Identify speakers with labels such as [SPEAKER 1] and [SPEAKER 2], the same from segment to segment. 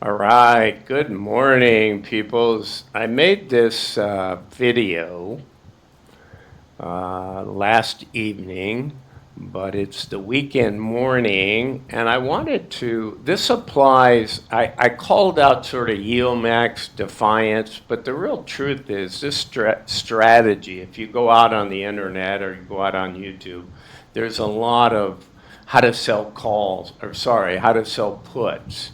[SPEAKER 1] All right, good morning, peoples. I made this video last evening, but it's the weekend morning, and I wanted to, this applies, I called out sort of YieldMax Defiance, but the real truth is this strategy, if you go out on the internet or you go out on YouTube, there's a lot of how to sell how to sell puts.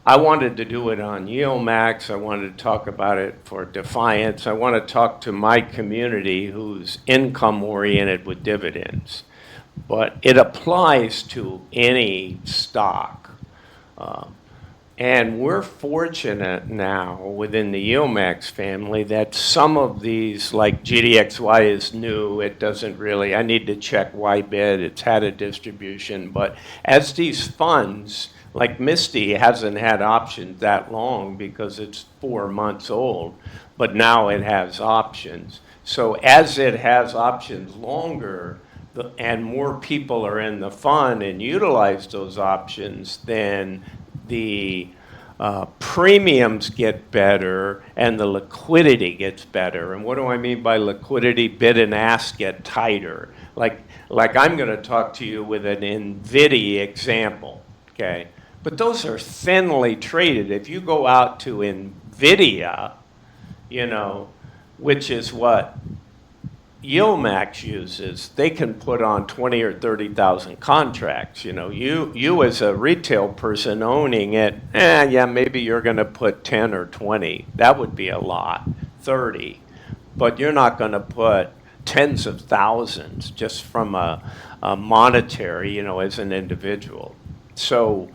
[SPEAKER 1] I wanted to do it on YieldMax. I wanted to talk about it for Defiance. I want to talk to my community who's income oriented with dividends. But it applies to any stock. And we're fortunate now within the YieldMax family that some of these, like GDXY is new, it doesn't really, I need to check YBIT, it's had a distribution. But as these funds, like Misty hasn't had options that long because it's 4 months old, but now it has options. So as it has options longer, and more people are in the fund and utilize those options, then the premiums get better and the liquidity gets better. And what do I mean by liquidity? Bid and ask get tighter. Like I'm going to talk to you with an NVIDIA example, okay? But those are thinly traded. If you go out to NVIDIA, which is what YieldMax uses, they can put on 20 or 30,000 contracts. You as a retail person owning it, yeah, maybe you're going to put 10 or 20. That would be a lot, 30. But you're not going to put tens of thousands just from a monetary, as an individual. So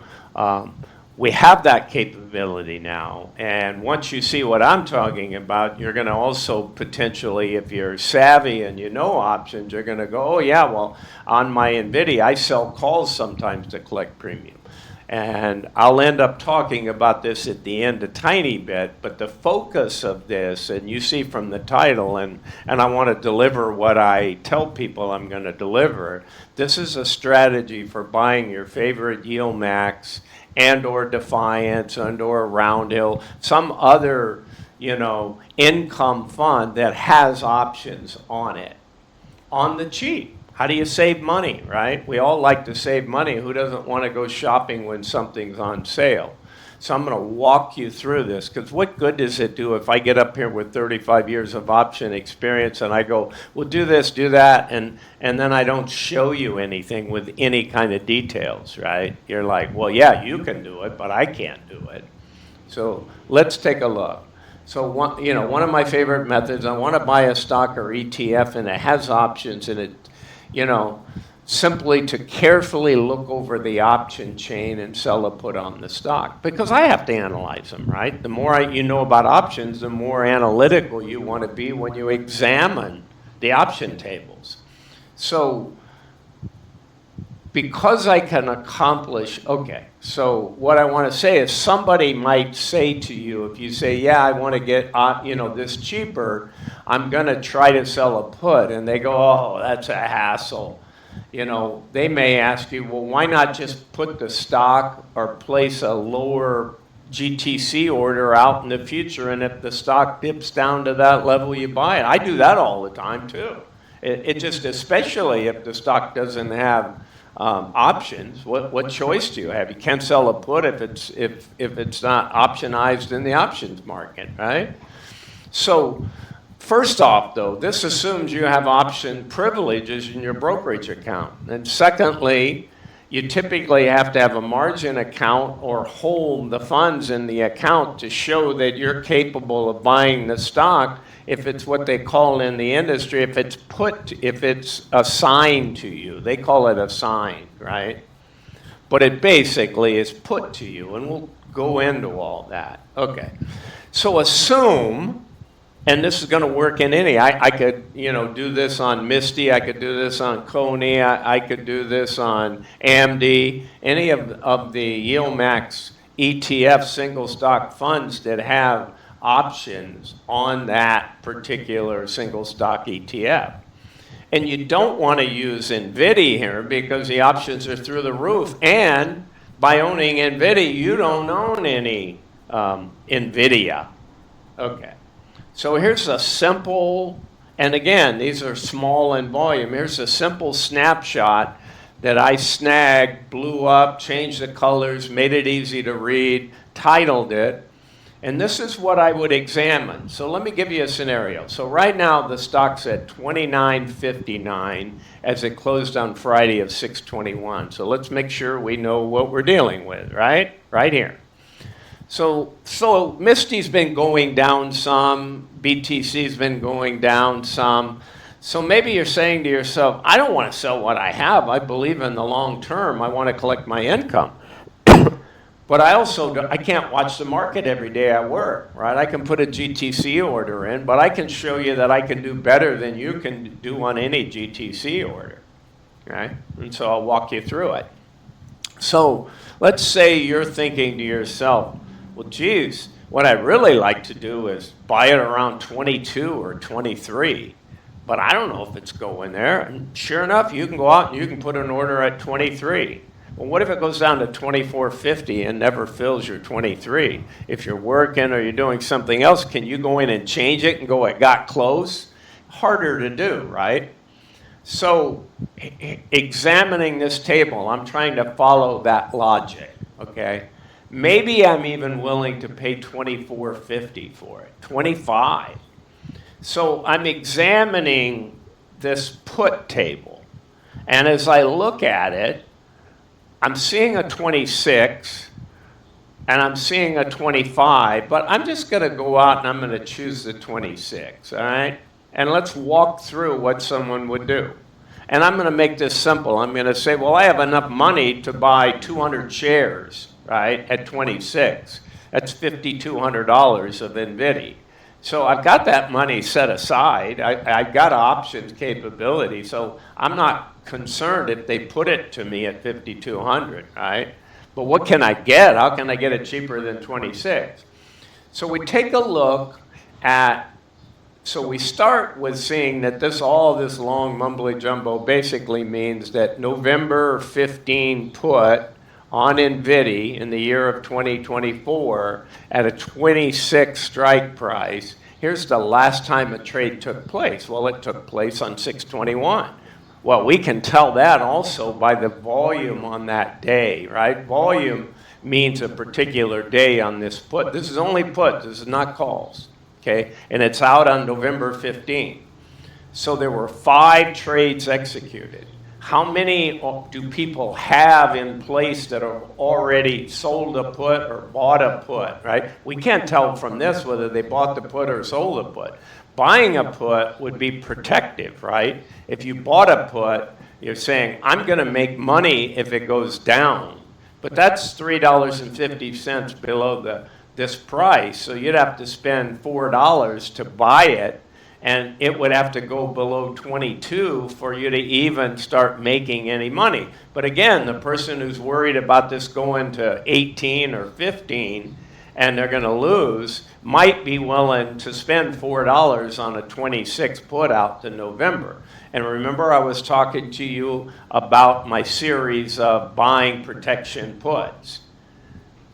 [SPEAKER 1] we have that capability now, and once you see what I'm talking about, you're going to also potentially, if you're savvy and you know options, you're going to go, oh yeah, well, on my NVIDIA, I sell calls sometimes to collect premium. And I'll end up talking about this at the end a tiny bit, but the focus of this, and you see from the title, and I want to deliver what I tell people I'm going to deliver, this is a strategy for buying your favorite YieldMax and or Defiance and or Roundhill, some other, income fund that has options on it, on the cheap. How do you save money, right? We all like to save money. Who doesn't want to go shopping when something's on sale? So I'm going to walk you through this, because what good does it do if I get up here with 35 years of option experience and I go, well, do this, do that, and then I don't show you anything with any kind of details, right? You're like, well, yeah, you can do it, but I can't do it. So let's take a look. So one of my favorite methods, I want to buy a stock or ETF and it has options and it, simply to carefully look over the option chain and sell a put on the stock, because I have to analyze them, right? The more you know about options, the more analytical you want to be when you examine the option tables. So because I can accomplish, so what I want to say is somebody might say to you, if you say, yeah, I want to get, this cheaper, I'm going to try to sell a put, and they go, oh, that's a hassle. They may ask you, well, why not just put the stock or place a lower GTC order out in the future, and if the stock dips down to that level, you buy it. I do that all the time, too. It just, especially if the stock doesn't have options, what choice do you have? You can't sell a put if it's not optionized in the options market, right? So first off, though, this assumes you have option privileges in your brokerage account. And secondly, you typically have to have a margin account or hold the funds in the account to show that you're capable of buying the stock if it's what they call in the industry, if it's assigned to you. They call it assigned, right? But it basically is put to you, and we'll go into all that. Okay, so assume, and this is going to work in any, I could, do this on Misty, I could do this on Coney, I could do this on AMD, any of the YieldMax ETF single stock funds that have options on that particular single stock ETF. And you don't want to use NVIDIA here because the options are through the roof, and by owning NVIDIA, you don't own any NVIDIA. Okay. So here's a simple, and again, these are small in volume. Here's a simple snapshot that I snagged, blew up, changed the colors, made it easy to read, titled it. And this is what I would examine. So let me give you a scenario. So right now the stock's at $29.59 as it closed on Friday of 6/21. So let's make sure we know what we're dealing with, right? Right here. So Misty's been going down some, BTC's been going down some. So maybe you're saying to yourself, I don't want to sell what I have. I believe in the long term. I want to collect my income. But I can't watch the market every day at work, right? I can put a GTC order in, but I can show you that I can do better than you can do on any GTC order, right? And so I'll walk you through it. So let's say you're thinking to yourself, well, geez, what I'd really like to do is buy it around 22 or 23, but I don't know if it's going there. And sure enough, you can go out and you can put an order at 23. Well, what if it goes down to 24.50 and never fills your 23? If you're working or you're doing something else, can you go in and change it and go, it got close? Harder to do, right? So examining this table, I'm trying to follow that logic, okay? Maybe I'm even willing to pay $24.50 for it, 25. So I'm examining this put table. And as I look at it, I'm seeing a 26 and I'm seeing a 25, but I'm just going to go out and I'm going to choose the 26, all right? And let's walk through what someone would do. And I'm going to make this simple. I'm going to say, well, I have enough money to buy 200 shares, right, at 26. That's $5,200 of NVIDIA. So I've got that money set aside. I've got options capability, so I'm not concerned if they put it to me at 5,200, right? But what can I get? How can I get it cheaper than 26? So we take a look at, so we start with seeing that all this long mumbly jumbo basically means that November 15 put on NVIDIA in the year of 2024 at a 26 strike price. Here's the last time a trade took place. Well, it took place on 6/21. Well, we can tell that also by the volume on that day, right? Volume means a particular day on this put. This is only put, this is not calls, okay? And it's out on November 15. So there were 5 trades executed. How many do people have in place that have already sold a put or bought a put, right? We can't tell from this whether they bought the put or sold a put. Buying a put would be protective, right? If you bought a put, you're saying, I'm going to make money if it goes down. But that's $3.50 below this price, so you'd have to spend $4 to buy it, and it would have to go below 22 for you to even start making any money. But again, the person who's worried about this going to 18 or 15 and they're going to lose might be willing to spend $4 on a 26 put out to November. And remember, I was talking to you about my series of buying protection puts.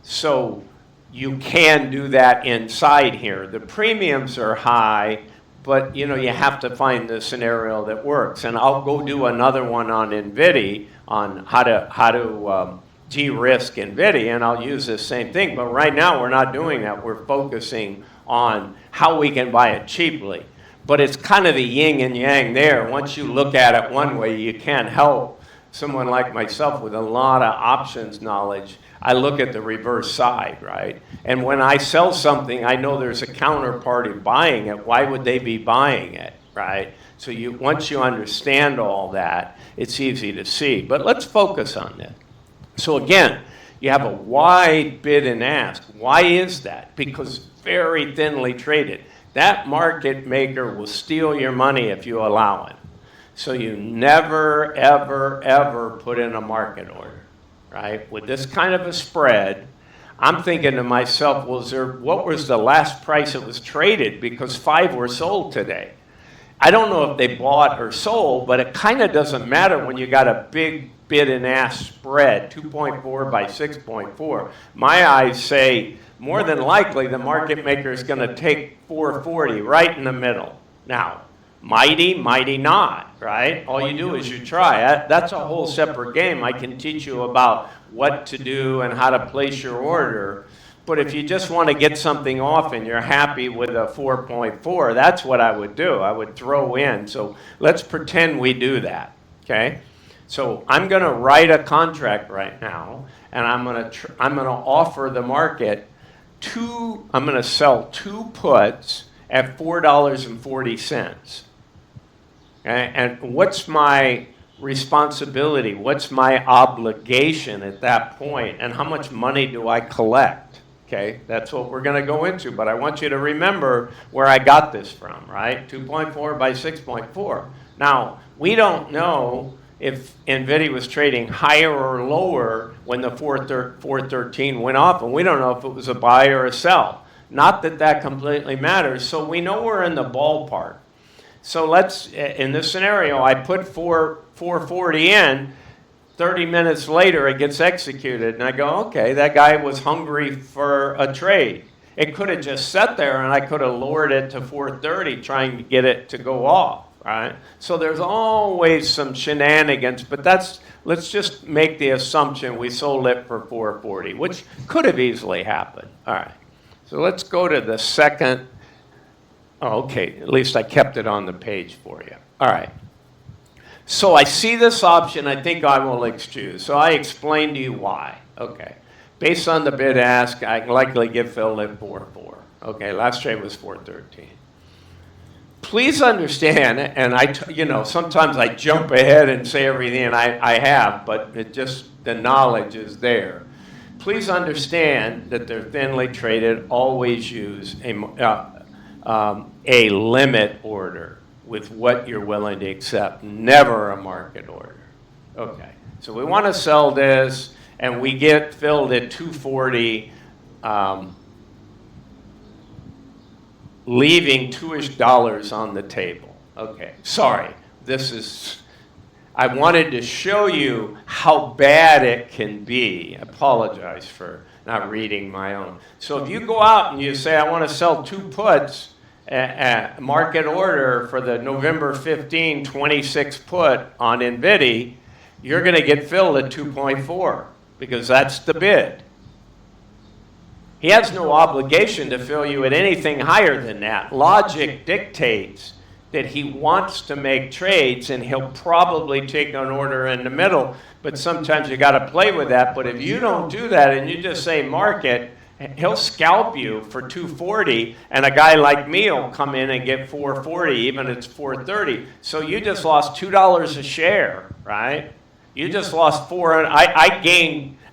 [SPEAKER 1] So you can do that inside here. The premiums are high, but you have to find the scenario that works. And I'll go do another one on NVIDIA on how to de-risk NVIDIA, and I'll use this same thing. But right now we're not doing that. We're focusing on how we can buy it cheaply. But it's kind of the yin and yang there. Once you look at it one way, you can't help someone like myself with a lot of options knowledge. I look at the reverse side, right? And when I sell something, I know there's a counterparty buying it. Why would they be buying it, right? So once you understand all that, it's easy to see. But let's focus on this. So again, you have a wide bid and ask. Why is that? Because very thinly traded. That market maker will steal your money if you allow him. So you never, ever, ever put in a market order, right? With this kind of a spread, I'm thinking to myself, what was the last price it was traded? Because 5 were sold today. I don't know if they bought or sold, but it kind of doesn't matter when you got a big bid and ask spread, 2.4 by 6.4. My eyes say more than likely the market maker is going to take 440 right in the middle. Now, mighty not, right? All you do is you try. That's a whole separate game. I can teach you about what to do and how to place your order. But if you just want to get something off and you're happy with a 4.4, that's what I would do. I would throw in. So let's pretend we do that, okay? So I'm going to write a contract right now, and I'm going to offer the market I'm going to sell 2 puts at $4.40. Okay? And what's my responsibility? What's my obligation at that point? And how much money do I collect? Okay, that's what we're going to go into, but I want you to remember where I got this from, right? 2.4 by 6.4. Now, we don't know if NVIDIA was trading higher or lower when the 413 went off, and we don't know if it was a buy or a sell. Not that that completely matters, so we know we're in the ballpark. So let's, in this scenario, I put 440 in. 30 minutes later, it gets executed, and I go, okay, that guy was hungry for a trade. It could have just sat there, and I could have lowered it to 430, trying to get it to go off, right? So there's always some shenanigans, but let's just make the assumption we sold it for 440, which could have easily happened. All right, so let's go to the second. Oh, okay, at least I kept it on the page for you. All right. So I see this option, I think I will excuse. So I explain to you why. Okay. Based on the bid ask, I can likely get filled at 4.4. Okay, last trade was 4.13. Please understand, and sometimes I jump ahead and say everything I have, but the knowledge is there. Please understand that they're thinly traded. Always use a limit order with what you're willing to accept, never a market order. Okay, so we want to sell this, and we get filled at 240, leaving $2-ish on the table. Okay, sorry, I wanted to show you how bad it can be. I apologize for not reading my own. So if you go out and you say, I want to sell 2 puts, a market order for the November 15, 26 put on NVIDIA, you're going to get filled at 2.4 because that's the bid. He has no obligation to fill you at anything higher than that. Logic dictates that he wants to make trades, and he'll probably take an order in the middle, but sometimes you got to play with that. But if you don't do that and you just say market, he'll scalp you for 240, and a guy like me will come in and get 440, even if it's 430. So you just lost $2 a share, right? You just lost $400. I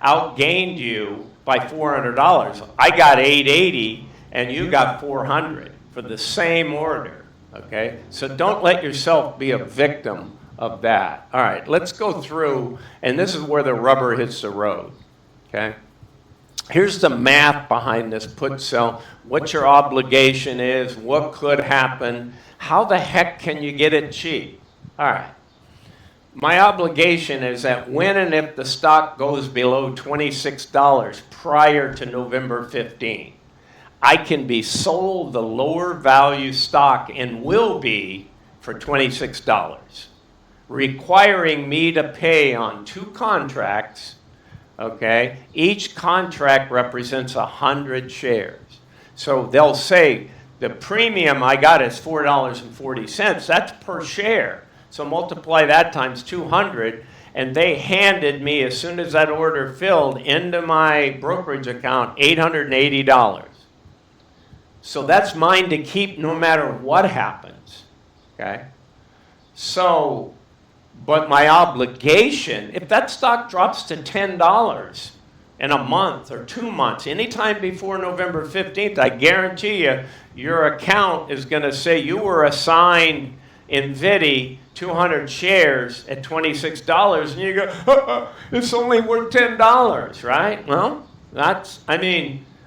[SPEAKER 1] outgained you by $400. I got $880, and you got $400 for the same order. Okay, so don't let yourself be a victim of that. All right, let's go through, and this is where the rubber hits the road. Okay. Here's the math behind this put sell, what your obligation is, what could happen, how the heck can you get it cheap? All right. My obligation is that when and if the stock goes below $26 prior to November 15, I can be sold the lower value stock and will be for $26, requiring me to pay on 2 contracts. Okay, each contract represents 100 shares. So they'll say the premium I got is $4.40. That's per share. So multiply that times 200, and they handed me, as soon as that order filled, into my brokerage account, $880. So that's mine to keep no matter what happens. Okay, so. But my obligation, if that stock drops to $10 in a month or 2 months, anytime before November 15th, I guarantee you, your account is going to say you were assigned NVIDIA 200 shares at $26, and you go, it's only worth $10, right? Well,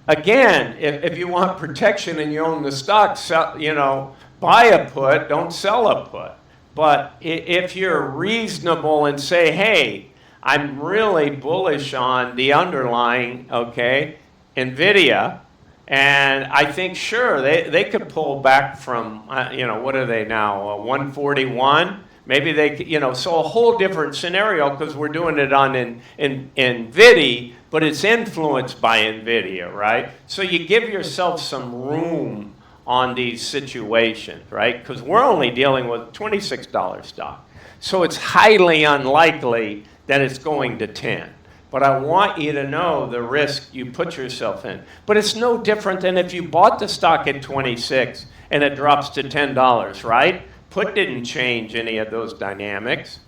[SPEAKER 1] again, if you want protection and you own the stock, buy a put, don't sell a put. But if you're reasonable and say, hey, I'm really bullish on the underlying, okay, NVIDIA. And I think, sure, they could pull back from, what are they now, 141? Maybe they, so a whole different scenario because we're doing it on in NVIDIA, but it's influenced by NVIDIA, right? So you give yourself some room on these situations, right? Because we're only dealing with $26 stock. So it's highly unlikely that it's going to 10. But I want you to know the risk you put yourself in. But it's no different than if you bought the stock at 26 and it drops to $10, right? Put didn't change any of those dynamics.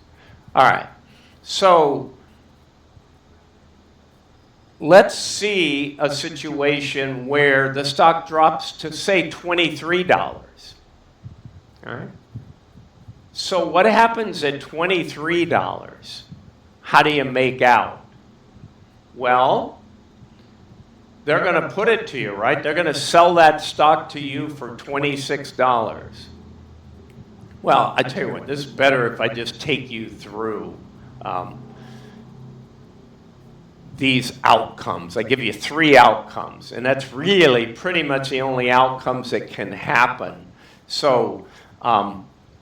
[SPEAKER 1] All right. So let's see a situation where the stock drops to, say, $23. All right. So what happens at $23? How do you make out? Well, they're going to put it to you, right? They're going to sell that stock to you for $26. Well, I tell you what, this is better if I just take you through these outcomes. I give you 3 outcomes, and that's really pretty much the only outcomes that can happen. So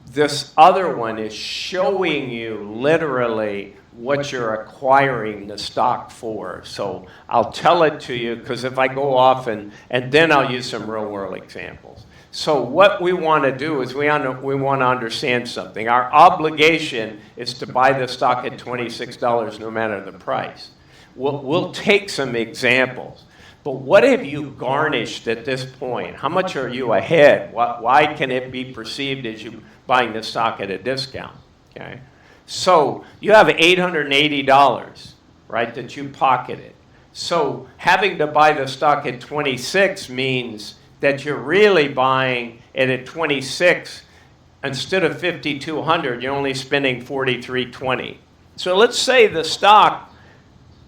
[SPEAKER 1] this other one is showing you literally what you're acquiring the stock for. So I'll tell it to you because if I go off and then I'll use some real world examples. So what we want to do is we want to understand something. Our obligation is to buy the stock at $26 no matter the price. We'll take some examples. But what have you garnished at this point? How much are you ahead? Why can it be perceived as you buying the stock at a discount? Okay. So you have $880, right, that you pocketed. So having to buy the stock at 26 means that you're really buying it at 26 instead of 5,200. You're only spending 4,320. So let's say the stock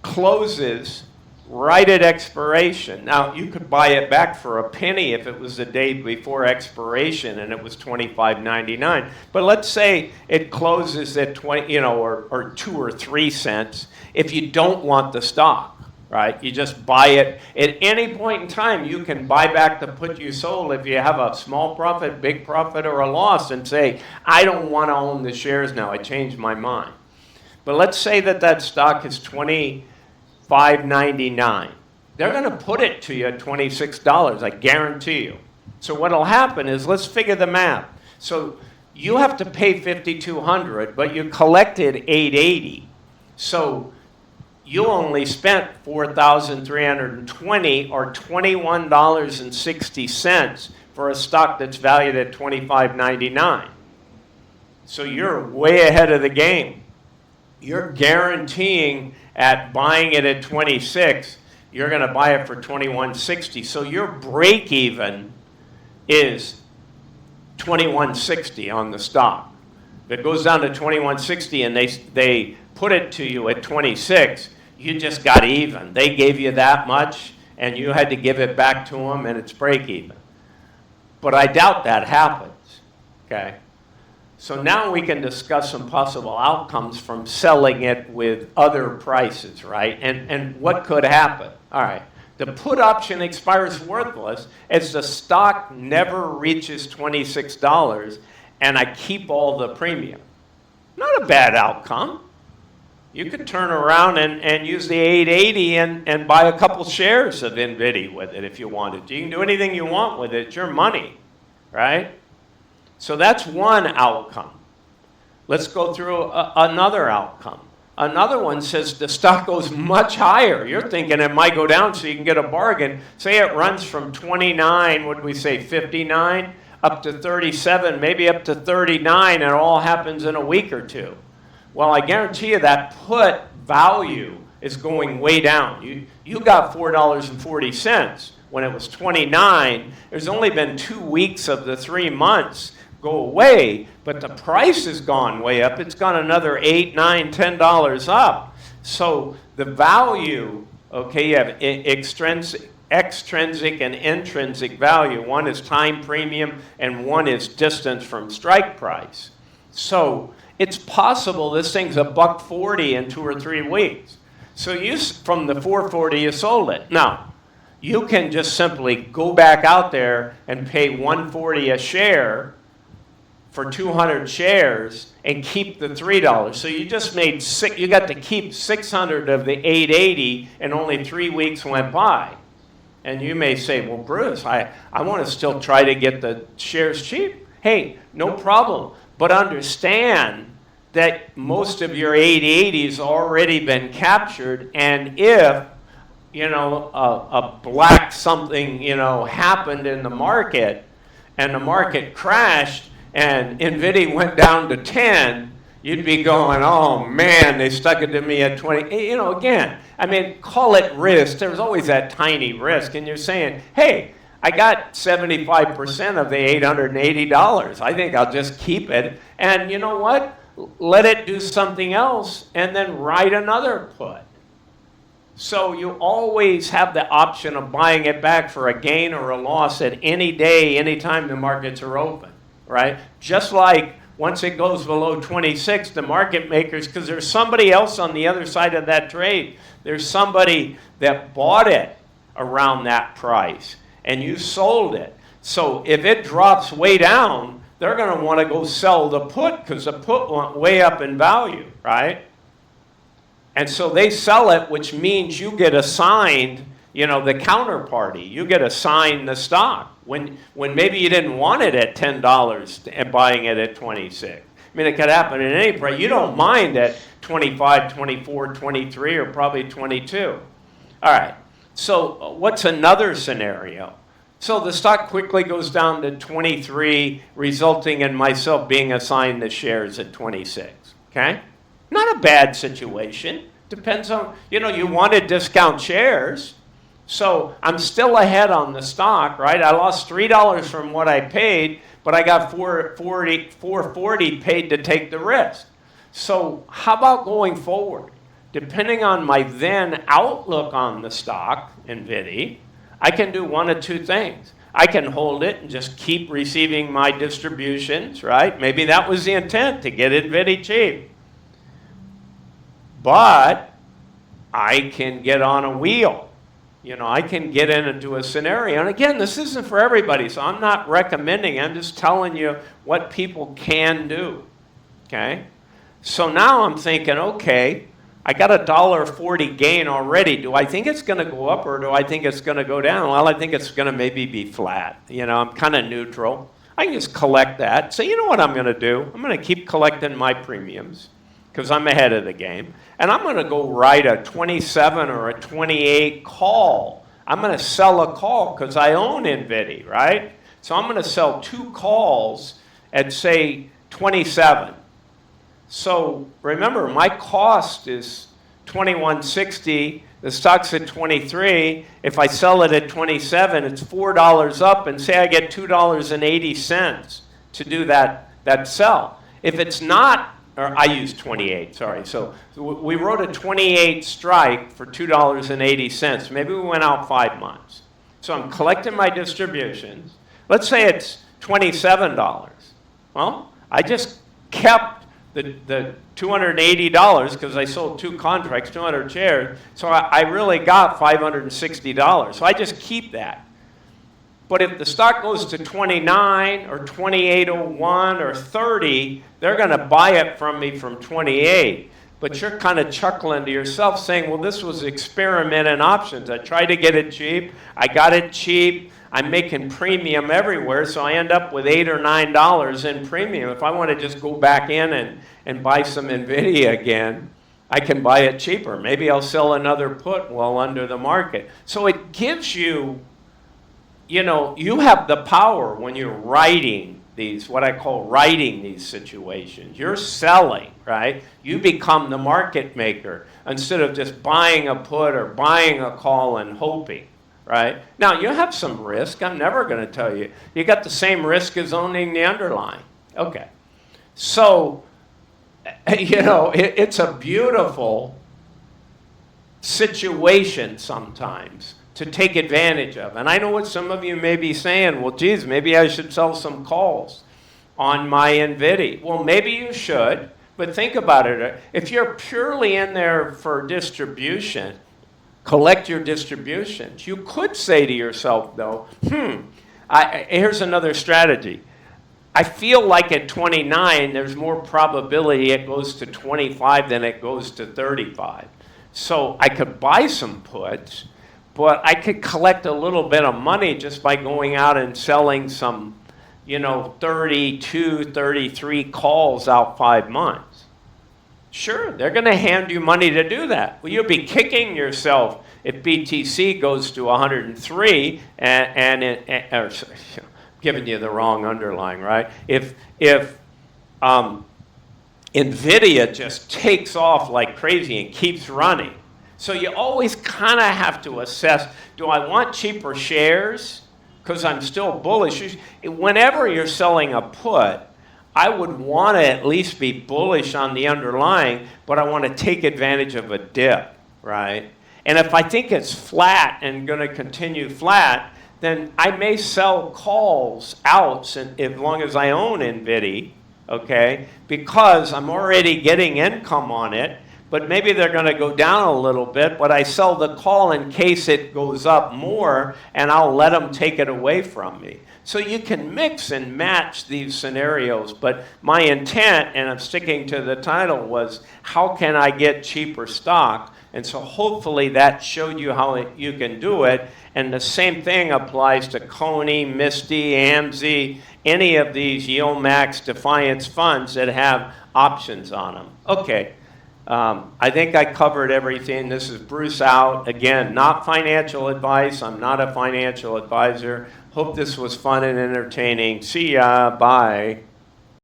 [SPEAKER 1] closes right at expiration. Now, you could buy it back for a penny if it was the day before expiration and it was $25.99. But let's say it closes at 20, or 2 or 3 cents. If you don't want the stock, right? You just buy it at any point in time. You can buy back the put you sold if you have a small profit, big profit, or a loss, and say, I don't want to own the shares now. I changed my mind. But let's say that stock is $25.99. They're going to put it to you at $26, I guarantee you. So what'll happen is, let's figure the math. So you have to pay $5,200, but you collected $880. So you only spent $4,320 or $21.60 for a stock that's valued at $25.99. So you're way ahead of the game. You're guaranteeing at buying it at 26, you're going to buy it for $21.60. So your break even is $21.60 on the stock. If it goes down to $21.60 and they put it to you at 26, you just got even. They gave you that much and you had to give it back to them and it's break even. But I doubt that happens. Okay? So now we can discuss some possible outcomes from selling it with other prices, right? And what could happen? All right. The put option expires worthless as the stock never reaches $26 and I keep all the premium. Not a bad outcome. You could turn around and use the 880 and buy a couple shares of NVIDIA with it if you wanted to. You can do anything you want with it. It's your money, right? So that's one outcome. Let's go through another outcome. Another one says the stock goes much higher. You're thinking it might go down so you can get a bargain. Say it runs from 29, what did we say, 59, up to 37, maybe up to 39, and it all happens in a week or two. Well, I guarantee you that put value is going way down. You got $4.40 when it was 29. There's only been 2 weeks of the 3 months go away, but the price has gone way up. It's gone another $8, $9, $10 up. So the value, okay, you have extrinsic and intrinsic value. One is time premium and one is distance from strike price. So it's possible this thing's $1.40 in 2 or 3 weeks. So from the 440, you sold it. Now, you can just simply go back out there and pay $140 a share for 200 shares and keep the $3. So you just made you got to keep 600 of the 880, and only 3 weeks went by. And you may say, well, Bruce, I want to still try to get the shares cheap. Hey, no problem. But understand that most of your 880's already been captured, and if a black something happened in the market, and the market crashed, and NVIDIA went down to 10, you'd be going, oh man, they stuck it to me at 20. Again, I mean, call it risk. There's always that tiny risk, and you're saying, hey, I got 75% of the $880. I think I'll just keep it, and you know what? Let it do something else, and then write another put. So you always have the option of buying it back for a gain or a loss at any day, anytime the markets are open, right? Just like once it goes below 26, the market makers, because there's somebody else on the other side of that trade. There's somebody that bought it around that price, and you sold it. So if it drops way down, they're going to want to go sell the put, because the put went way up in value, right? And so they sell it, which means you get assigned, the counterparty. You get assigned the stock when maybe you didn't want it at $10 and buying it at 26. I mean, it could happen at any price. You don't mind at 25, 24, 23, or probably 22. All right. So what's another scenario? So the stock quickly goes down to 23, resulting in myself being assigned the shares at 26. Okay? Not a bad situation. Depends on, you want to discount shares. So I'm still ahead on the stock, right? I lost $3 from what I paid, but I got $440 paid to take the risk. So how about going forward? Depending on my then outlook on the stock, NVIDIA, I can do one of two things. I can hold it and just keep receiving my distributions, right? Maybe that was the intent, to get NVIDIA cheap. But I can get on a wheel. I can get into a scenario. And again, this isn't for everybody, so I'm not recommending. I'm just telling you what people can do. Okay? So now I'm thinking, okay, I got a $1.40 gain already. Do I think it's going to go up, or do I think it's going to go down? Well, I think it's going to maybe be flat. I'm kind of neutral. I can just collect that. So you know what I'm going to do? I'm going to keep collecting my premiums, because I'm ahead of the game. And I'm going to go write a 27 or a 28 call. I'm going to sell a call because I own NVIDIA, right? So I'm going to sell 2 calls at, say, 27. So remember, my cost is $21.60. The stock's at 23. If I sell it at 27, it's $4 up, and say I get $2.80 to do that sell. If it's not, or I use 28, sorry. So we wrote a 28 strike for $2.80. Maybe we went out 5 months. So I'm collecting my distributions. Let's say it's $27. Well, I just kept the $280 because I sold 2 contracts, 200 shares. So I really got $560. So I just keep that. But if the stock goes to 29 or 28.01 or 30, they're going to buy it from me from 28. But you're kind of chuckling to yourself saying, well, this was experiment in options. I tried to get it cheap. I got it cheap. I'm making premium everywhere, so I end up with $8 or $9 in premium. If I want to just go back in and buy some NVIDIA again, I can buy it cheaper. Maybe I'll sell another put well under the market. So it gives you, you have the power when you're writing these, what I call writing these situations. You're selling, right? You become the market maker instead of just buying a put or buying a call and hoping, right? Now, you have some risk. I'm never going to tell you. You got the same risk as owning the underlying. Okay. So, it's a beautiful situation sometimes to take advantage of. And I know what some of you may be saying, well, geez, maybe I should sell some calls on my NVIDIA. Well, maybe you should, But think about it. If you're purely in there for distribution, collect your distributions. You could say to yourself, though, here's another strategy. I feel like at 29, there's more probability it goes to 25 than it goes to 35. So I could buy some puts, but I could collect a little bit of money just by going out and selling some, 32, 33 calls out 5 months. Sure, they're going to hand you money to do that. Well, you'll be kicking yourself if BTC goes to 103 or giving you the wrong underlying, right? If NVIDIA just takes off like crazy and keeps running. So you always kind of have to assess, do I want cheaper shares? Because I'm still bullish. Whenever you're selling a put, I would want to at least be bullish on the underlying, but I want to take advantage of a dip, right? And if I think it's flat and going to continue flat, then I may sell calls out as long as I own NVIDIA, okay? Because I'm already getting income on it, but maybe they're going to go down a little bit, but I sell the call in case it goes up more, and I'll let them take it away from me. So you can mix and match these scenarios, but my intent, and I'm sticking to the title, was how can I get cheaper stock? And so hopefully that showed you how you can do it. And the same thing applies to Coney, Misty, AMZ, any of these YieldMax Defiance funds that have options on them. Okay, I think I covered everything. This is Bruce out. Again, not financial advice. I'm not a financial advisor. Hope this was fun and entertaining. See ya. Bye.